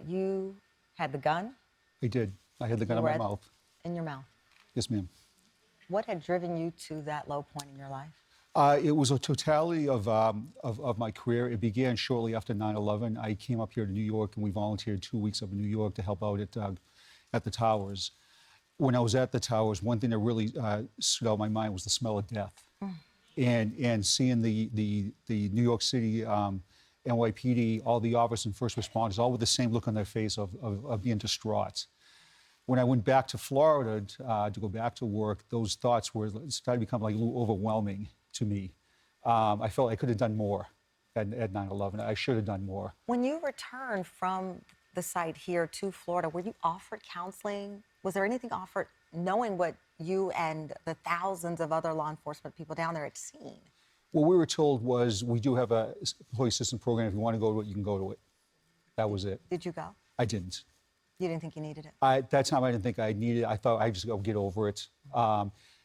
You had the gun. I did. I had the gun You in were my mouth. in your mouth. Yes, ma'am. What had driven you to that low point in your life? It was a totality of my career. It began shortly after 9/11. I came up here to New York, and we volunteered 2 weeks up in New York to help out at the towers. When I was at the towers, one thing that really stood out in my mind was the smell of death, and seeing the New York City NYPD, all the officers and first responders, all with the same look on their face of being distraught. When I went back to Florida to go back to work, those thoughts started to become like a little overwhelming to me. I felt I could have done more at 9/11. I should have done more. When you returned from the site here to Florida, were you offered counseling? Was there anything offered, knowing what you and the thousands of other law enforcement people down there had seen? What we were told was we do have a employee assistance program. If you want to go to it, you can go to it. That was it. Did you go? I didn't. You didn't think you needed it? At that time, I didn't think I needed it. I thought I'd just go get over it.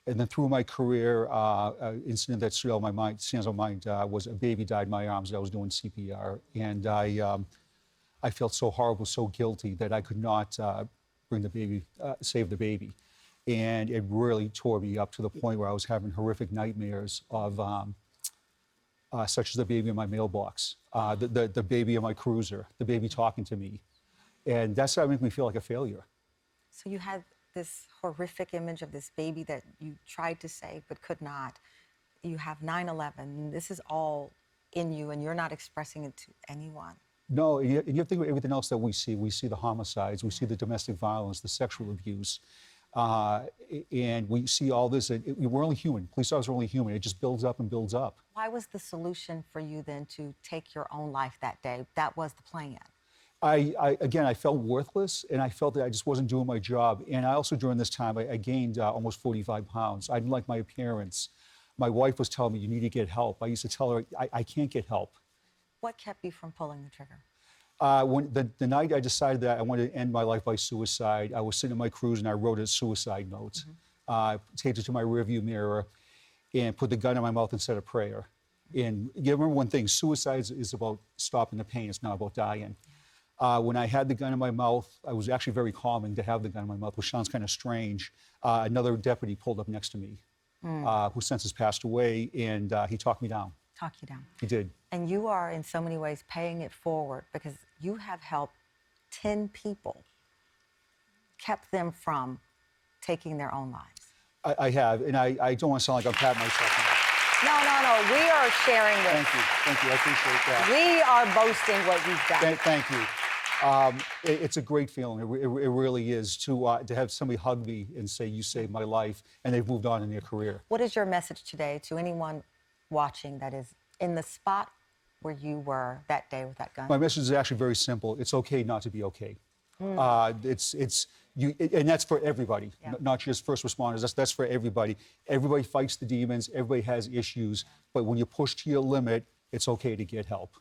And then through my career, an incident that stands on my mind was a baby died in my arms. I was doing CPR, and I felt so horrible, so guilty that I could not bring the baby, save the baby. And it really tore me up to the point where I was having horrific nightmares of such as the baby in my mailbox, the baby in my cruiser, the baby talking to me. And that started making me feel like a failure. So you had this horrific image of this baby that you tried to save but could not. You have 9/11. This is all in you, and you're not expressing it to anyone. No, and you have to think of everything else that we see. We see the homicides, we see the domestic violence, the sexual abuse, and we see all this. We're only human. Police officers are only human. It just builds up and builds up. Why was the solution for you then to take your own life that day? That was the plan. Again, I felt worthless, and I felt that I just wasn't doing my job. And I also, during this time, I gained almost 45 pounds. I didn't like my appearance. My wife was telling me, you need to get help. I used to tell her, I can't get help. What kept you from pulling the trigger? When the night I decided that I wanted to end my life by suicide, I was sitting in my cruise and I wrote a suicide note, taped it to my rearview mirror, and put the gun in my mouth and said a prayer. And you remember one thing, suicide is about stopping the pain. It's not about dying. When I had the gun in my mouth, I was actually very calming to have the gun in my mouth, which sounds kind of strange. Another deputy pulled up next to me, who since has passed away, and he talked me down. Talk you down. He did. And you are, in so many ways, paying it forward because you have helped 10 people, kept them from taking their own lives. I have, and I don't want to sound like I'm patting myself on. No. We are sharing this. Thank you. I appreciate that. We are boasting what you've done. Thank you. It's a great feeling. It really is to have somebody hug me and say, you saved my life, and they've moved on in their career. What is your message today to anyone watching that is in the spot where you were that day with that gun? My message is actually very simple. It's okay not to be okay. And that's for everybody, not just first responders. That's for everybody. Everybody fights the demons. Everybody has issues. But when you push to your limit, it's okay to get help.